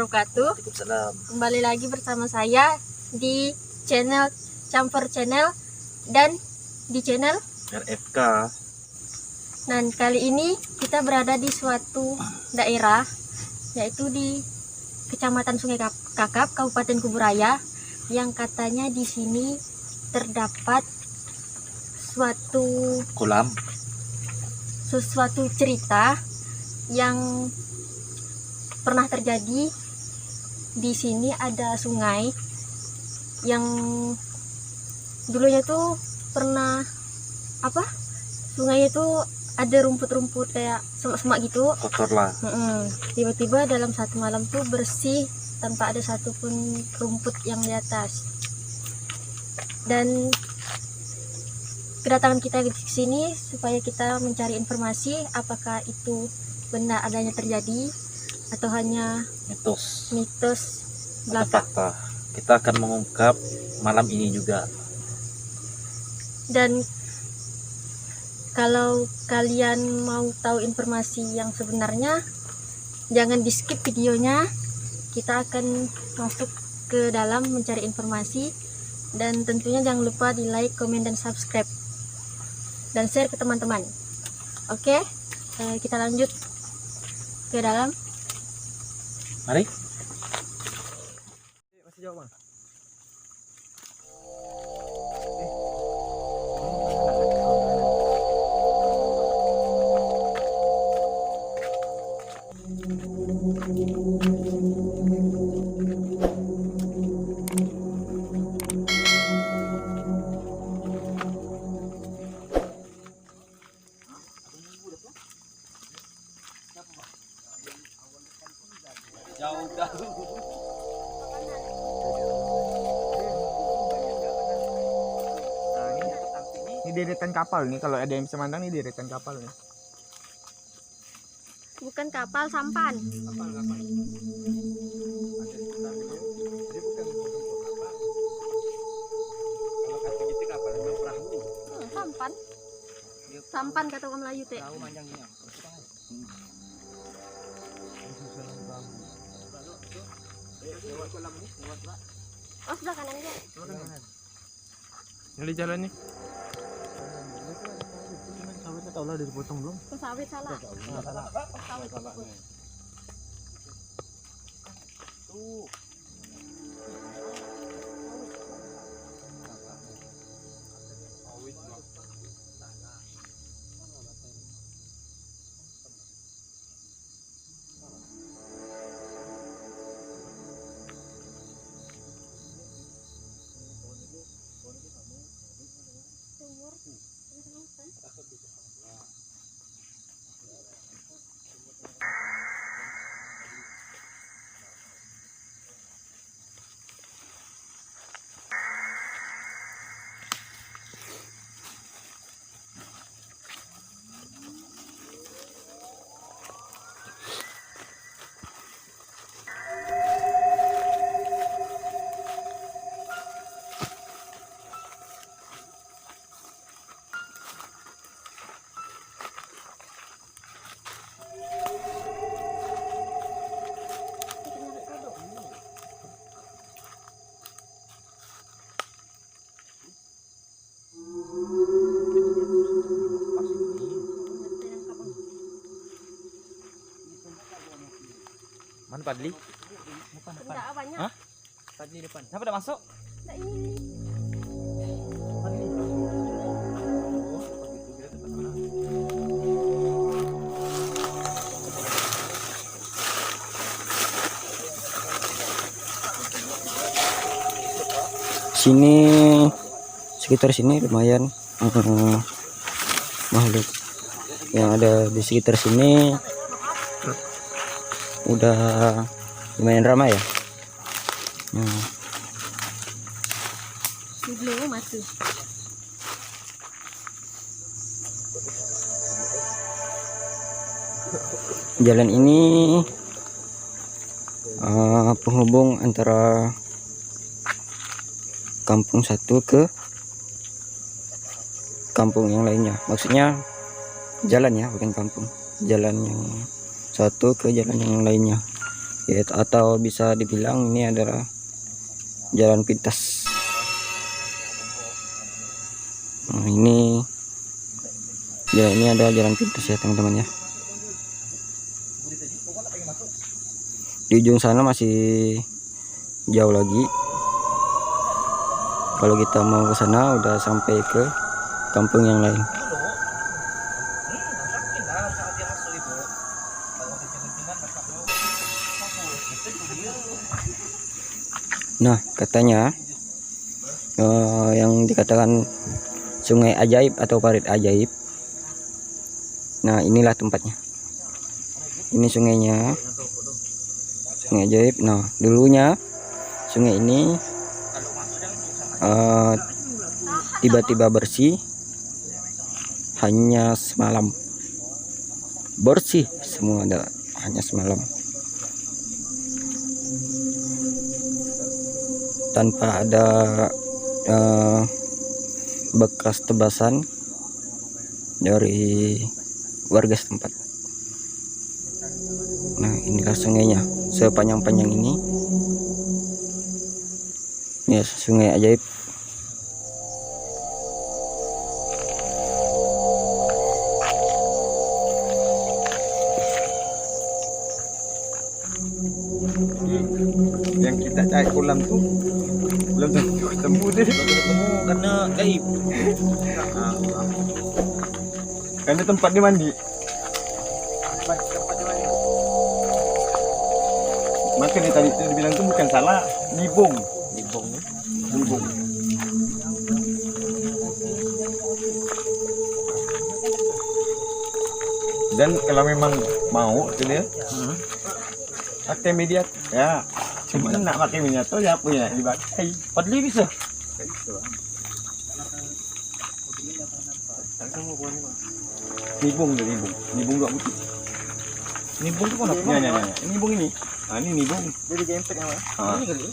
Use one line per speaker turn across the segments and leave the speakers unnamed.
wabarakatuh.
Waalaikumsalam.
Kembali lagi bersama saya di channel Campur Channel dan di channel
RFK.
Dan kali ini kita berada di suatu daerah, yaitu di Kecamatan Sungai Kakap, Kabupaten Kuburaya, yang katanya di sini terdapat sesuatu cerita yang pernah terjadi. Di sini ada sungai yang dulunya tuh pernah sungai itu ada rumput-rumput kayak semak-semak gitu,
Kotor lah.
Tiba-tiba dalam satu malam tuh bersih tanpa ada satupun rumput yang di atas. Dan kedatangan kita ke sini supaya kita mencari informasi apakah itu benar adanya terjadi atau hanya mitos belaka.
Fakta. Kita akan mengungkap malam ini juga.
Dan kalau kalian mau tahu informasi yang sebenarnya, jangan di skip videonya. Kita akan masuk ke dalam mencari informasi, dan tentunya jangan lupa di like, komen, dan subscribe dan share ke teman-teman. Oke, kita lanjut ke dalam.
Mari.
Masih jauh, Bang.
Jauh dah.
Ini deretan kapal nih, kalau ada yang bisa mandang nih deretan kapal nih.
Bukan kapal, sampan.
Kapal. Ada sekitar ini. Jadi bukan kapal. Kalau kata gitu kapal memang perahu.
Sampan. Sampan kata orang Melayu teh.
Perahu panjangnya.
Oh, sebelah kanan dia.
Ini jalan nih. Sawitnya tahu lah dipotong belum?
Ke sawit salah. Sawit.
Tuh.
Mana Padli?
Enggak banyak.
Hah?
Tadi depan.
Siapa udah masuk?
Enggak ini.
Sini sekitar sini lumayan makhluk yang ada di sekitar sini udah lumayan ramai ya.
Belum mati.
Jalan ini penghubung antara kampung satu ke kampung yang lainnya, maksudnya jalan ya, bukan kampung, jalan yang satu ke jalan yang lainnya. ya, atau bisa dibilang ini adalah jalan pintas. Nah, ini adalah jalan pintas ya teman-teman ya. Di ujung sana masih jauh lagi. Kalau kita mau ke sana udah sampai ke kampung yang lain. Nah, katanya yang dikatakan sungai ajaib atau parit ajaib. Nah, inilah tempatnya. Ini sungainya, sungai ajaib. Nah, dulunya sungai ini tiba-tiba bersih hanya semalam. Bersih semua hanya semalam. Tanpa ada bekas tebasan dari warga setempat. Nah, inilah sungainya sepanjang-panjang ini ya, sungai ajaib.
Yang kita cari kolam tuh belum tentu ketemu deh.
Ketemu karena gaib.
Karena tempat dia mandi. Maka dia tadi dia bilang tuh bukan salah, nibung.
Dibong.
Nibung. Dan kalau memang mau tuh dia pakai media ya, cuma nak pakai media tuh ya punya dipakai.
Padli bisa.
Nibung tuh nibung dua putih.
Nibong tuh kenapa?
Ya. Nibung ini. Ah, ini nibung.
Dia digempet ya, Mas.
Ah.
Ini kali.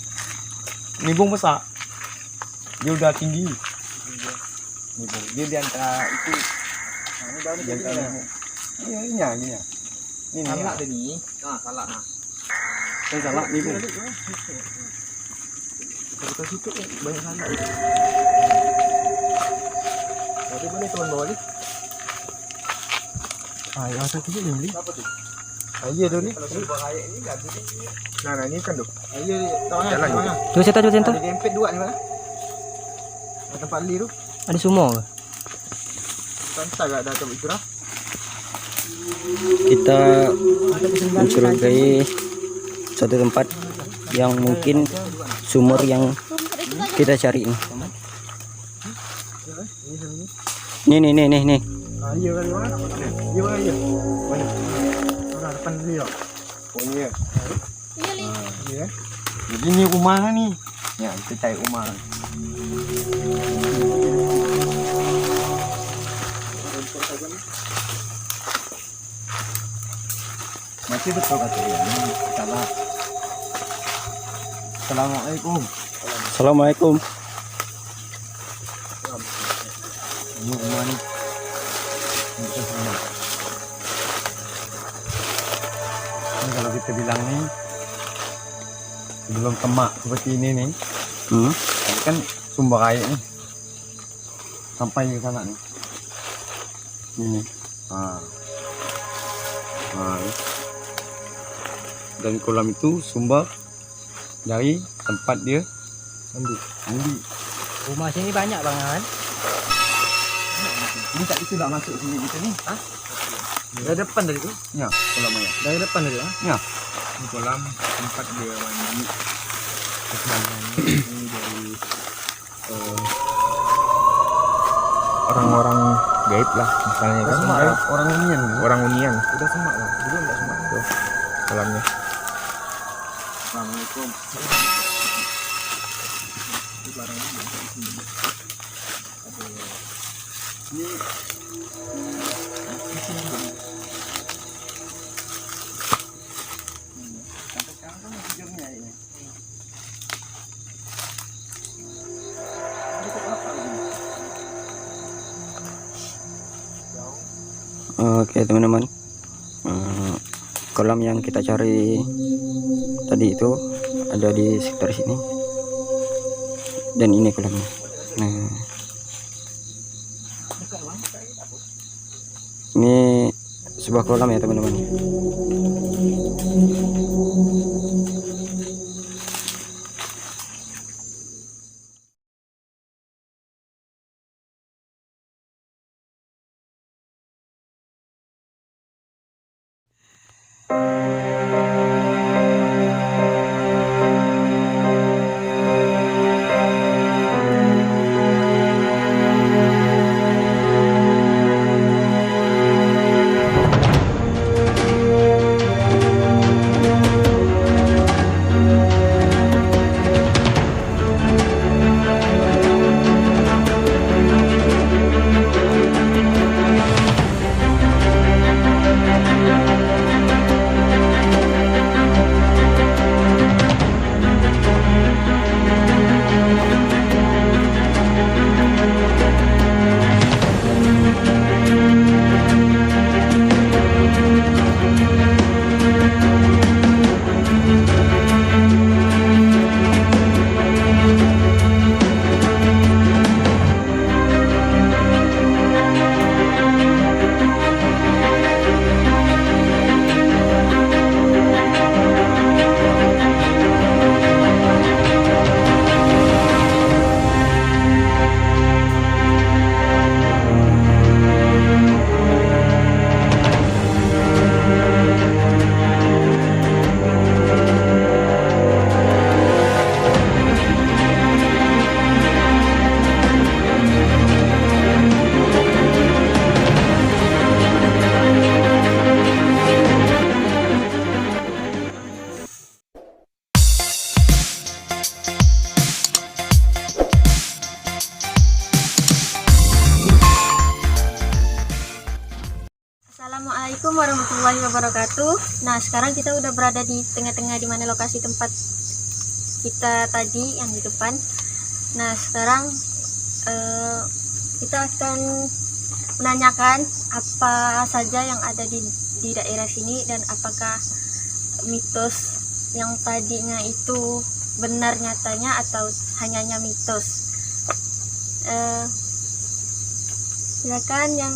Nibung besar. Dia udah tinggi. Nibung. Dia di antara itu.
Nah, ini daun
Di antara
ini.
Iya, ini ya, ini ya. Ini
Salah
ya.
tadi. Nah, salah nah.
Saya salah nibung.
Kita situ banyak salah. Jadi boleh turun bawah ni.
Ah, yang satu je ni.
Apa tu?
Iya tu ni.
Kalau sumber air ni gaduh ni.
Nah, ini kan tu.
Iya, tahu
Jalan
mana?
ni.
Coba saya tahu
Ada gempet dua ni mana? Tempat li tu.
ada semua.
Pantai gak ada tempat curah.
Kita mencurigai satu tempat yang mungkin sumur yang kita cari ini. Nih.
Ah, iya kali mana? Iya mana iya. Mana? Orang depan dia. Oh iya. Iya. Jadi ni rumah ni. Ya, kita cari rumah. Masih betul kata dia. Salah. Assalamualaikum.
Assalamualaikum.
Ini rumah ni. Ini rumah. Ini kalau kita bilang ni sebelum temak seperti ini nih, ini kan sumber air nih sampai ke sana nih. Ini. Ini. Dan kolam itu sumber dari tempat dia mandi.
Rumah sini banyak banget.
Ini tak itu tak masuk sini kita ni.
Dari depan tadi tu.
Ya, kolam air.
Dari depan tadi ah.
Ya. Ini kolam tempat dia mandi. Ini dari orang-orang gaib lah misalnya kan.
Semak lah.
Orang unian. Orang unian.
Udah semak lah. Dulu enggak semak tu.
Kolamnya. Assalamualaikum.
Oke teman-teman, kolam yang kita cari tadi itu ada di sekitar sini, dan ini kolamnya. Nah, ini sebuah kolam ya teman-teman.
Assalamualaikum warahmatullahi wabarakatuh. Nah, sekarang kita udah berada di tengah-tengah di mana lokasi tempat kita tadi yang di depan. Nah, sekarang kita akan menanyakan apa saja yang ada di daerah sini dan apakah mitos yang tadinya itu benar nyatanya atau hanya mitos. Silakan yang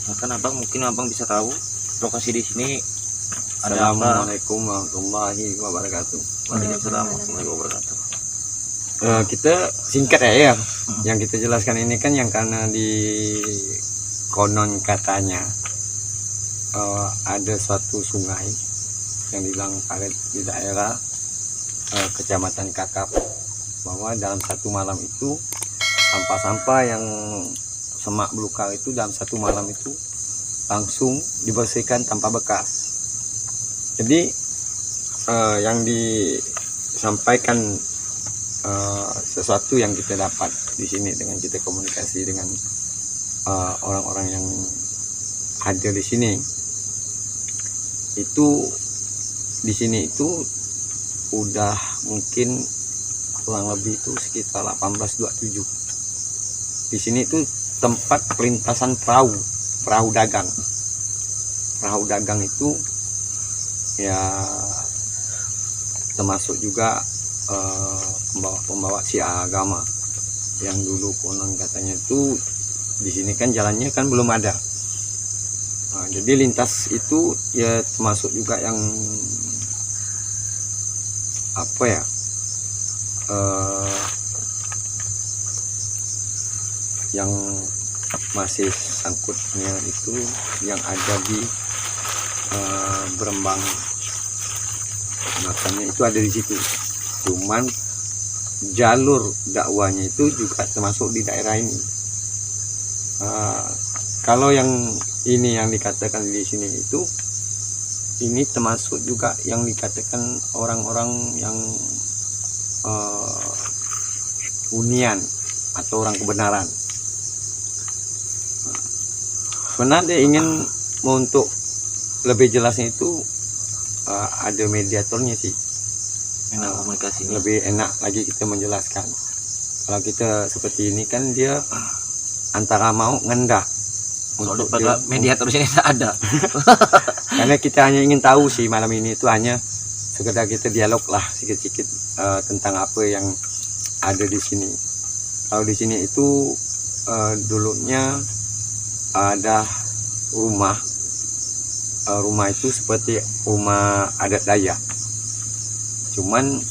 Kan abang, mungkin abang bisa tahu lokasi di sini ada apa?
Assalamualaikum warahmatullahi wabarakatuh.
Waalaikumsalam warahmatullahi wabarakatuh.
Kita singkat ya, yang kita jelaskan ini kan yang karena di konon katanya ada suatu sungai yang dibilang karet di daerah Kecamatan Kakap, bahwa dalam satu malam itu sampah-sampah yang semak belukar itu dalam satu malam itu langsung dibersihkan tanpa bekas. Jadi yang disampaikan sesuatu yang kita dapat di sini dengan kita komunikasi dengan orang-orang yang hadir di sini, itu di sini itu udah mungkin kurang lebih itu sekitar 1827. Di sini itu tempat pelintasan perahu dagang. Perahu dagang itu ya termasuk juga pembawa syiar agama yang dulu konon katanya itu di sini kan jalannya kan belum ada. Nah, jadi lintas itu ya termasuk juga yang apa ya, yang masih sangkutnya itu yang ada di Berembang, makanya itu ada di situ. Cuman jalur dakwanya itu juga termasuk di daerah ini. Kalau yang ini yang dikatakan di sini itu, ini termasuk juga yang dikatakan orang-orang yang hunian atau orang kebenaran. Sebenarnya ingin untuk lebih jelasnya itu ada mediatornya sih,
Enak komunikasinya.
lebih enak lagi kita menjelaskan. Kalau kita seperti ini kan dia antara mau ngendak
Soalnya
Untuk
pada mediator sini tidak ada.
karena kita hanya ingin tahu sih malam ini itu hanya sekedar kita dialog lah sedikit-sedikit tentang apa yang ada di sini. Kalau di sini itu dulunya ada rumah. Rumah itu seperti rumah adat Dayak. Cuman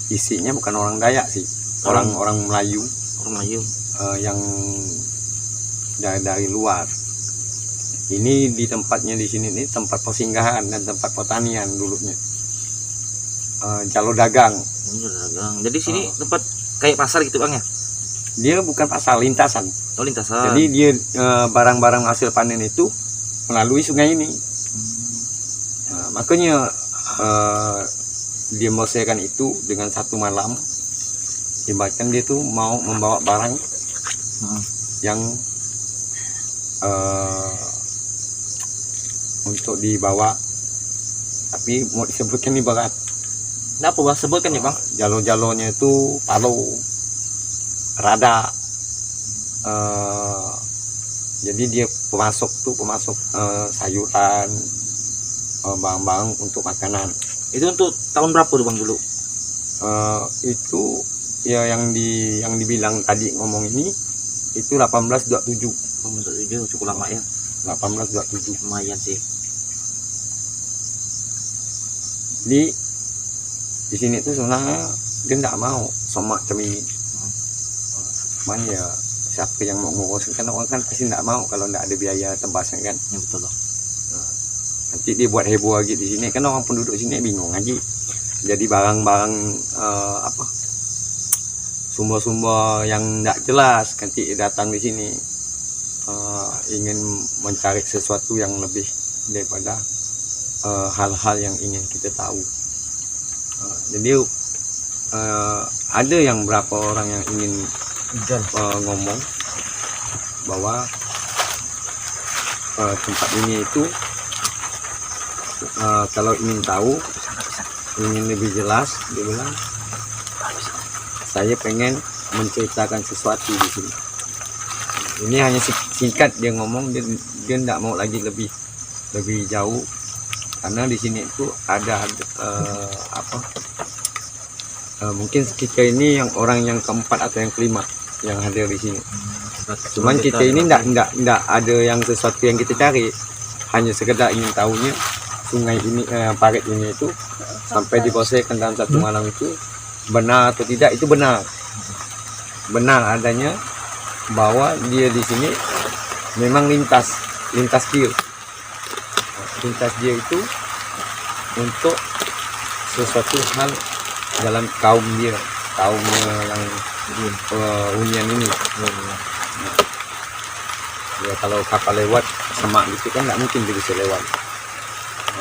isinya bukan orang Dayak sih, orang Melayu.
Orang Melayu.
Yang dari luar. Ini di tempatnya di sini ini tempat persinggahan dan tempat pertanian dulunya. Jalur dagang.
Ini dagang. Jadi sini tempat kayak pasar gitu Bang ya?
Dia bukan pasar, lintasan.
Oh, lintasan.
Jadi dia barang-barang hasil panen itu melalui sungai ini. Makanya dia melesaikan itu dengan satu malam. Ibaratkan dia tuh mau membawa barang yang untuk dibawa, tapi mau disebutkan ibarat
Kenapa Bang sebutkan ya Bang?
jalur-jalurnya itu palo, rada. Jadi dia pemasok sayuran, barang-barang untuk makanan.
Itu untuk tahun berapa tuh Bang dulu?
Itu ya yang dibilang tadi ngomong ini itu 1827.
Cukup lama ya.
1827.
Lumayan sih.
Di sini tuh sebenarnya dia tidak mau sama macam ini. Cuman ya siapa yang mau ngurus kan orang kan pasti tidak mau kalau tidak ada biaya tembasnya kan.
Ya betul Bang.
Nanti dia buat heboh lagi di sini kan orang penduduk sini bingung lagi. Jadi barang-barang sumber-sumber yang tidak jelas nanti datang di sini ingin mencari sesuatu yang lebih daripada hal-hal yang ingin kita tahu. Jadi ada yang berapa orang yang ingin ngomong bahwa tempat ini itu kalau ingin tahu, ingin lebih jelas, dia bilang saya pengen menceritakan sesuatu di sini. Ini hanya singkat dia ngomong, dia tidak mau lagi lebih jauh karena di sini itu ada mungkin kita ini yang orang yang keempat atau yang kelima yang hadir di sini. Cuman kita ini tidak ada yang sesuatu yang kita cari, hanya sekedar ingin tahunya sungai ini parit ini itu sampai diselesaikan dalam satu malam itu benar atau tidak. Itu benar adanya bahwa dia di sini memang lintas dia itu untuk sesuatu hal dalam kaumnya yang hunian ini. Ya kalau kapal lewat semak gitu kan nggak mungkin dia bisa lewat.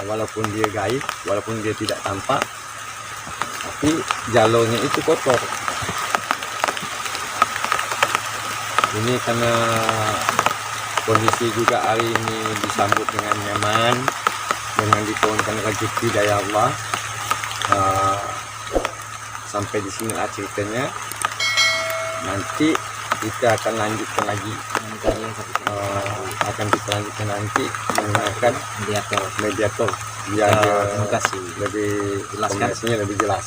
Walaupun dia gaib, walaupun dia tidak tampak, tapi jalurnya itu kotor. Ini karena kondisi juga hari ini disambut dengan nyaman, dengan diturunkan rezeki dari Allah. Sampai di sini ceritanya. Nanti kita akan lanjutkan lagi. Akan kita lanjutkan nanti menggunakan mediator biar lebih jelas, komunikasinya lebih jelas.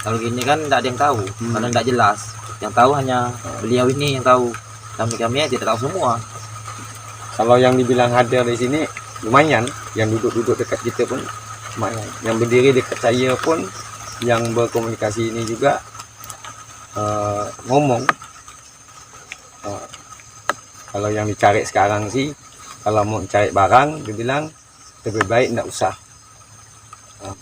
Kalau gini kan tidak ada yang tahu, karena tidak jelas. Yang tahu hanya beliau ini yang tahu. Kami tidak tahu semua.
Kalau yang dibilang hadir di sini lumayan, yang duduk dekat kita pun lumayan. Yang berdiri dekat saya pun, yang berkomunikasi ini juga ngomong. Kalau yang dicari sekarang sih, kalau mau cari barang, dia bilang lebih baik tidak usah.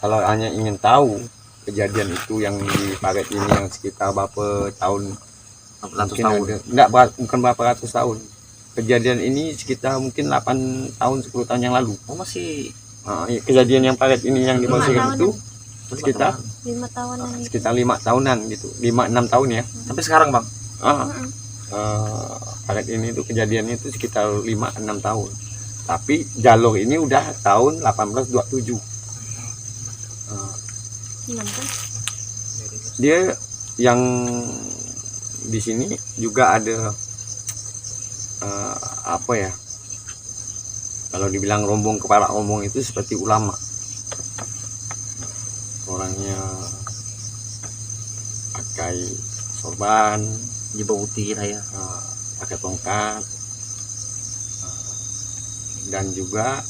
Kalau hanya ingin tahu kejadian itu yang di parit ini yang sekitar berapa tahun,
Ratus tahun.
Bukan berapa ratus tahun. Kejadian ini sekitar mungkin 8 tahun 10 tahun yang lalu.
Oh masih
Kejadian yang parit ini yang dibersihkan itu sekitar
5 tahunan.
Sekitar 5 tahunan gitu, 5-6 tahun ya.
sampai sekarang Bang.
Parit ini itu kejadiannya itu sekitar 5-6 tahun. Tapi jalur ini udah tahun 1827. Dia yang di sini juga ada apa ya, kalau dibilang rombong kepala rombong itu seperti ulama, orangnya pakai sorban,
jubah putih lah ya.
pakai tongkat, dan juga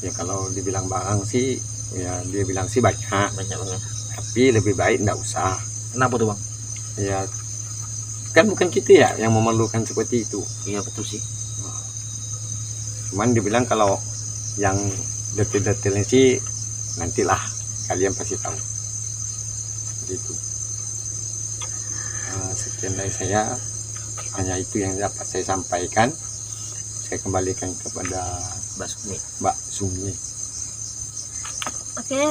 ya kalau dibilang barang sih ya dia bilang sih banyak,
Banyak banget.
tapi lebih baik nggak usah.
Kenapa tuh bang?
Ya kan bukan kita ya yang memerlukan seperti itu.
Iya betul sih.
Cuman dibilang kalau yang detail-detailnya sih nantilah kalian pasti tahu. Gitu. Sekian dari saya, hanya itu yang dapat saya sampaikan. Saya kembalikan kepada Mbak Sumi.
Oke,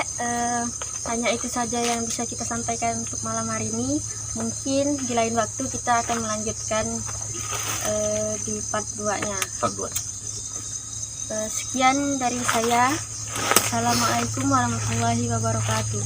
hanya itu saja yang bisa kita sampaikan untuk malam hari ini. Mungkin di lain waktu kita akan melanjutkan di part 2-nya. Sekian dari saya. Assalamualaikum warahmatullahi wabarakatuh.